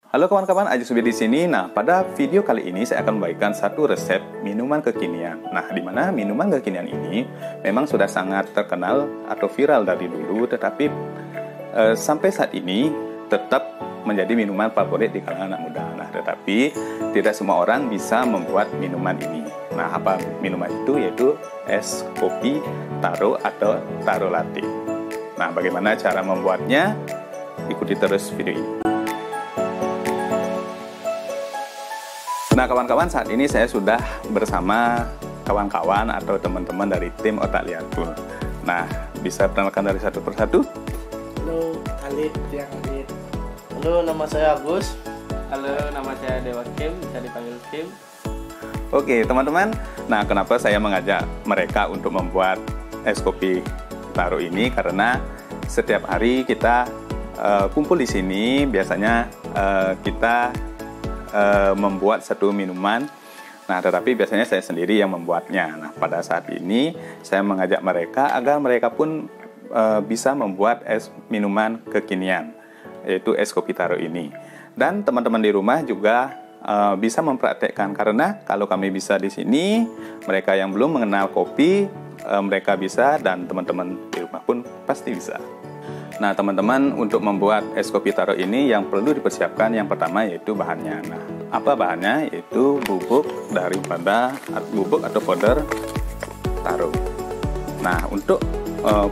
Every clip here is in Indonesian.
Halo kawan-kawan, Aji Subi di sini. Nah, pada video kali ini saya akan membagikan satu resep minuman kekinian. Nah, di mana minuman kekinian ini memang sudah sangat terkenal atau viral dari dulu, tetapi sampai saat ini tetap menjadi minuman favorit di kalangan anak muda. Nah, tetapi tidak semua orang bisa membuat minuman ini. Nah, apa minuman itu? Yaitu es kopi taro atau taro latte. Nah, bagaimana cara membuatnya? Ikuti terus video ini. Nah kawan-kawan, saat ini saya sudah bersama kawan-kawan atau teman-teman dari tim Otak Liarku. Nah, bisa perkenalkan dari satu persatu? Halo, Alif, yang Alif. Halo, nama saya Agus. Halo, nama saya Dewa Kim, bisa dipanggil Kim. Oke teman-teman, nah kenapa saya mengajak mereka untuk membuat es kopi taro ini? Karena setiap hari kita kumpul di sini, biasanya kita membuat satu minuman. Nah, tetapi biasanya saya sendiri yang membuatnya. Nah, pada saat ini saya mengajak mereka agar mereka pun bisa membuat es minuman kekinian, yaitu es kopi taro ini. Dan teman-teman di rumah juga bisa mempraktekkan, karena kalau kami bisa di sini, mereka yang belum mengenal kopi mereka bisa, dan teman-teman di rumah pun pasti bisa. Nah teman-teman, untuk membuat es kopi taro ini yang perlu dipersiapkan yang pertama yaitu bahannya. Nah, apa bahannya? Yaitu bubuk atau powder taro. Nah, untuk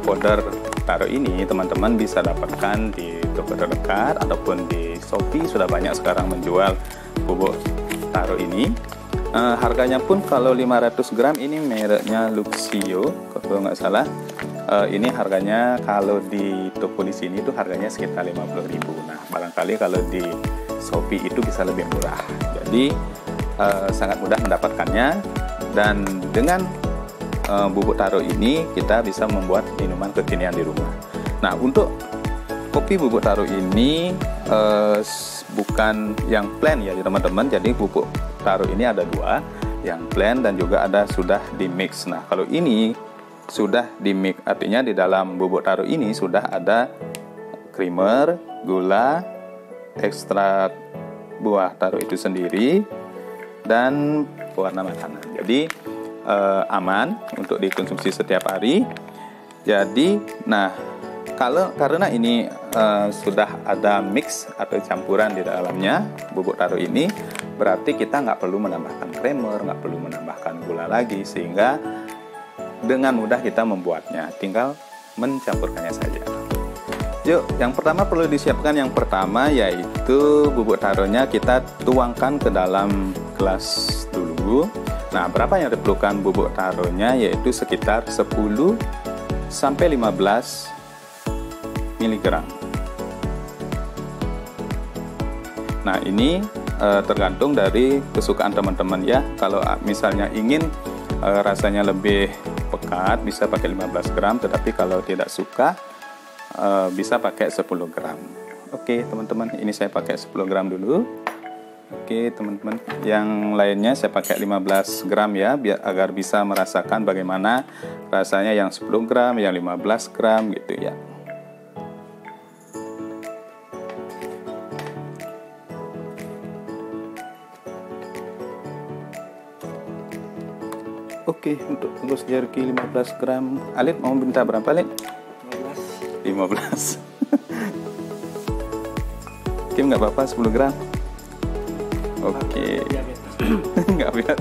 powder taro ini teman-teman bisa dapatkan di toko terdekat ataupun di Shopee. Sudah banyak sekarang menjual bubuk taro ini. Harganya pun kalau 500 gram ini mereknya Luxio kalau nggak salah. Ini harganya kalau di toko di sini itu harganya sekitar 50.000. Nah, barangkali kalau di Shopee itu bisa lebih murah. Jadi sangat mudah mendapatkannya, dan dengan bubuk taro ini kita bisa membuat minuman kekinian di rumah. Nah, untuk kopi bubuk taro ini bukan yang plain ya teman-teman. Jadi bubuk taro ini ada dua, yang plain dan juga ada sudah di mix. Nah, kalau ini sudah di mix, artinya di dalam bubuk taro ini sudah ada creamer, gula, ekstrak buah taro itu sendiri, dan pewarna makanan. Jadi aman untuk dikonsumsi setiap hari. Jadi, nah karena ini sudah ada mix atau campuran di dalamnya bubuk taro ini, berarti kita nggak perlu menambahkan creamer, nggak perlu menambahkan gula lagi, sehingga dengan mudah kita membuatnya, tinggal mencampurkannya saja. Yuk, yang pertama perlu disiapkan yang pertama yaitu bubuk taronya kita tuangkan ke dalam gelas dulu. Nah, berapa yang diperlukan bubuk taronya? Yaitu sekitar 10 sampai 15 mg. Nah, ini tergantung dari kesukaan teman-teman ya. Kalau misalnya ingin rasanya lebih pekat, bisa pakai 15 gram, tetapi kalau tidak suka bisa pakai 10 gram. Oke teman-teman, ini saya pakai 10 gram dulu. Oke teman-teman, yang lainnya saya pakai 15 gram ya, biar agar bisa merasakan bagaimana rasanya yang 10 gram, yang 15 gram gitu ya. Oke, untuk Agus jerky 15 gram. Alif mau minta berapa, Alif? 15. Kim nggak apa-apa 10 gram? Oke. Nggak biar.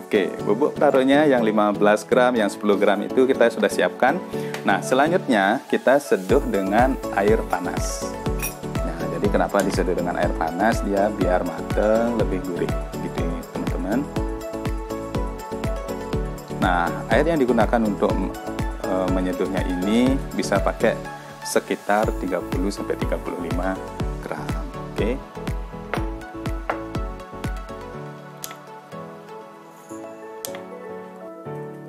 Oke, bubuk taronya yang 15 gram, yang 10 gram itu kita sudah siapkan. Nah, selanjutnya kita seduh dengan air panas. Nah, jadi kenapa diseduh dengan air panas? Dia biar mateng, lebih gurih gitu teman-teman. Nah, air yang digunakan untuk menyeduhnya ini bisa pakai sekitar 30 sampai 35 gram. Oke.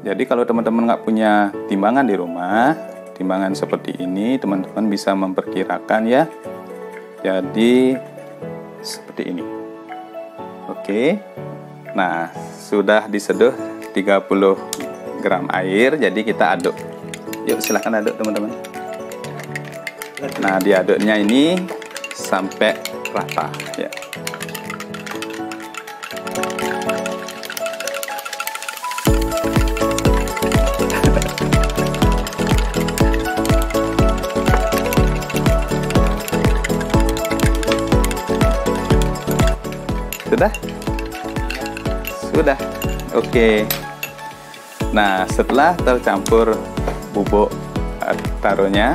Jadi kalau teman-teman nggak punya timbangan di rumah, timbangan seperti ini, teman-teman bisa memperkirakan ya. Jadi seperti ini. Oke. Nah, sudah diseduh 30 gram air, jadi kita aduk. Yuk silahkan aduk teman-teman. Nah, diaduknya ini sampai rata ya. Sudah? Sudah. Oke. Nah, setelah tercampur bubuk taronya,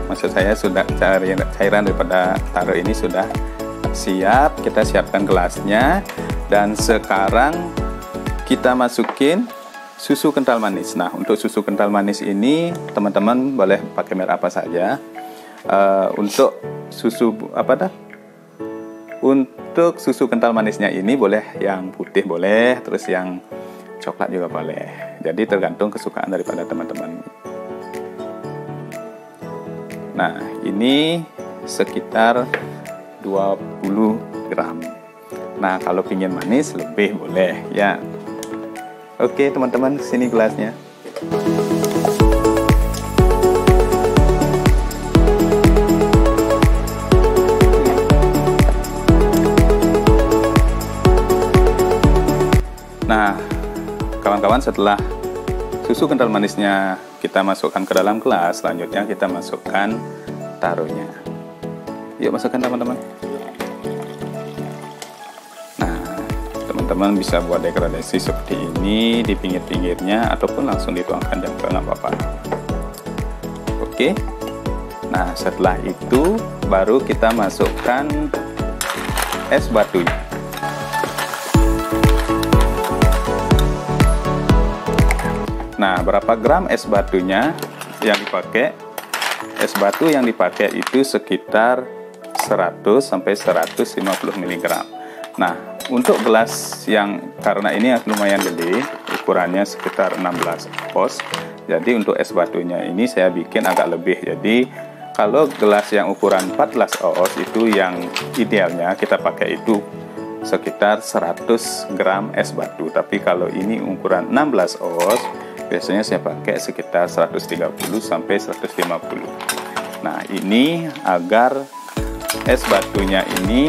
maksud saya sudah cairan daripada taro ini sudah siap, kita siapkan gelasnya, dan sekarang kita masukin susu kental manis. Nah, untuk susu kental manis ini teman-teman boleh pakai merek apa saja. Untuk susu Untuk susu kental manisnya ini boleh yang putih boleh, terus yang coklat juga boleh. Jadi tergantung kesukaan daripada teman-teman. Nah, ini sekitar 20 gram. Nah, kalau pingin manis lebih boleh ya. Oke teman-teman, sini gelasnya. Nah, kawan-kawan, setelah susu kental manisnya kita masukkan ke dalam gelas, selanjutnya kita masukkan taronya. Yuk masukkan teman-teman. Nah, teman-teman bisa buat degradasi seperti ini di pinggir-pinggirnya ataupun langsung dituangkan juga nggak apa-apa. Oke. Nah, setelah itu baru kita masukkan es batunya. Nah, berapa gram es batunya yang dipakai? Es batu yang dipakai itu sekitar 100 sampai 150 mg. Nah, untuk gelas yang karena ini lumayan gede, ukurannya sekitar 16 oz. Jadi untuk es batunya ini saya bikin agak lebih. Jadi kalau gelas yang ukuran 14 oz itu yang idealnya kita pakai itu sekitar 100 gram es batu. Tapi kalau ini ukuran 16 oz, biasanya saya pakai sekitar 130 sampai 150. Nah, ini agar es batunya ini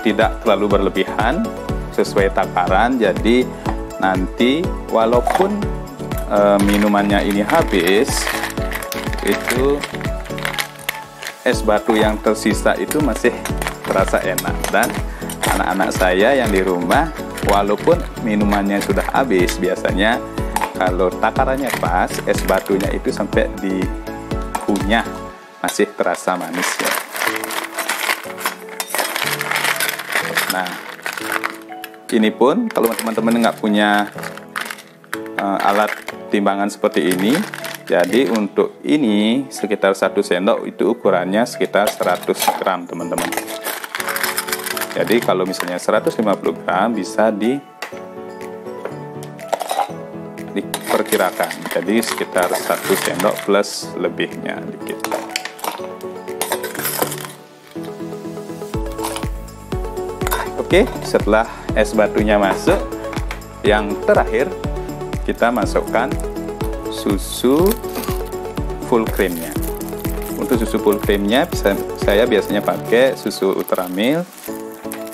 tidak terlalu berlebihan, sesuai takaran. Jadi nanti walaupun minumannya ini habis, itu es batu yang tersisa itu masih terasa enak. Dan anak-anak saya yang di rumah, walaupun minumannya sudah habis, biasanya kalau takarannya pas, es batunya itu sampai dikunyah masih terasa manis ya. Nah, ini pun kalau teman-teman nggak punya alat timbangan seperti ini, jadi untuk ini sekitar 1 sendok itu ukurannya sekitar 100 gram teman-teman. Jadi kalau misalnya 150 gram bisa diperkirakan. Jadi sekitar 1 sendok plus lebihnya dikit. Oke, setelah es batunya masuk, yang terakhir kita masukkan susu full creamnya. Untuk susu full creamnya saya biasanya pakai susu Ultramilk.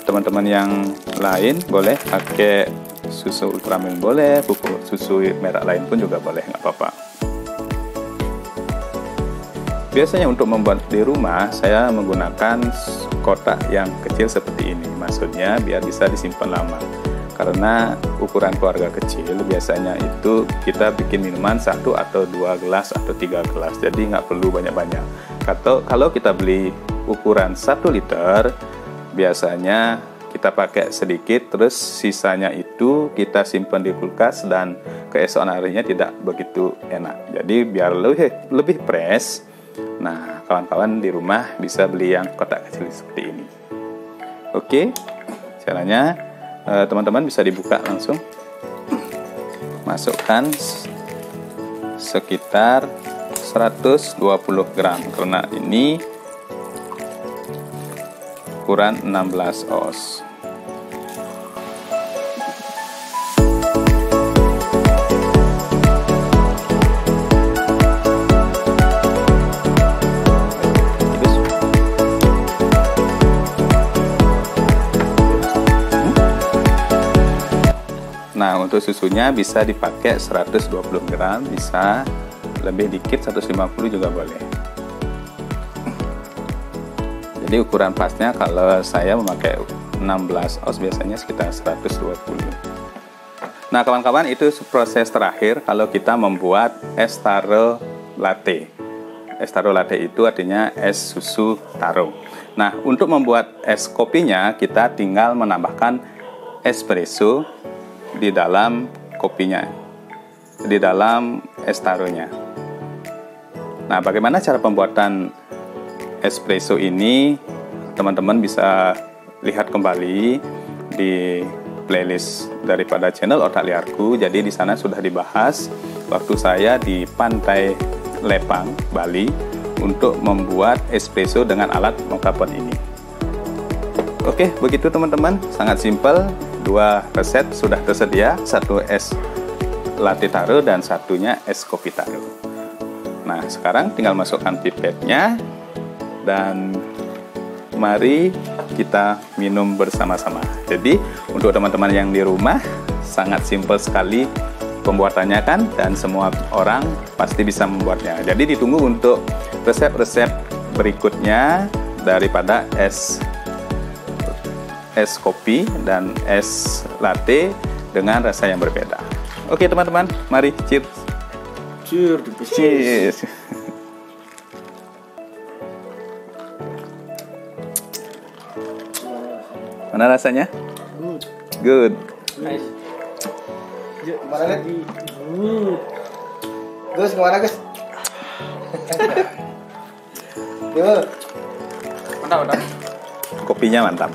Teman-teman yang lain boleh pakai susu Ultramilk, boleh susu merek lain pun juga boleh, nggak apa-apa. Biasanya untuk membuat di rumah saya menggunakan kotak yang kecil seperti ini, maksudnya biar bisa disimpan lama. Karena ukuran keluarga kecil biasanya itu kita bikin minuman 1 atau 2 gelas atau 3 gelas, jadi nggak perlu banyak-banyak. Kalau kita beli ukuran 1 liter, biasanya kita pakai sedikit, terus sisanya itu kita simpan di kulkas dan keesokan harinya tidak begitu enak. Jadi biar lebih fresh. Nah, kawan-kawan di rumah bisa beli yang kotak kecil seperti ini. Oke, caranya teman-teman bisa dibuka langsung. Masukkan sekitar 120 gram karena ini ukuran 16 oz. Nah, untuk susunya bisa dipakai 120 gram, bisa lebih dikit 150 juga boleh. Jadi ukuran pasnya kalau saya memakai 16 oz biasanya sekitar 120. Nah, kawan-kawan, itu proses terakhir kalau kita membuat es taro latte. Es taro latte itu artinya es susu taro. Nah, untuk membuat es kopinya kita tinggal menambahkan espresso di dalam kopinya, di dalam es taronya. Nah, bagaimana cara pembuatan espresso ini? Teman-teman bisa lihat kembali di playlist daripada channel Otak Liarku. Jadi di sana sudah dibahas waktu saya di Pantai Lepang, Bali, untuk membuat espresso dengan alat moka pot ini. Oke, begitu teman-teman, sangat simpel. 2 resep sudah tersedia, satu es latte taro dan satunya es kopi taro. Nah, sekarang tinggal masukkan pipetnya dan mari kita minum bersama-sama. Jadi untuk teman-teman yang di rumah, sangat simpel sekali pembuatannya kan, dan semua orang pasti bisa membuatnya. Jadi ditunggu untuk resep-resep berikutnya daripada es kopi dan es latte dengan rasa yang berbeda. Oke teman-teman, mari cheers. Cheers. Mana rasanya? Good. Nice. Gimana lagi? Gus, gimana Gus? Gimana? Mantap, mantap. Kopinya mantap.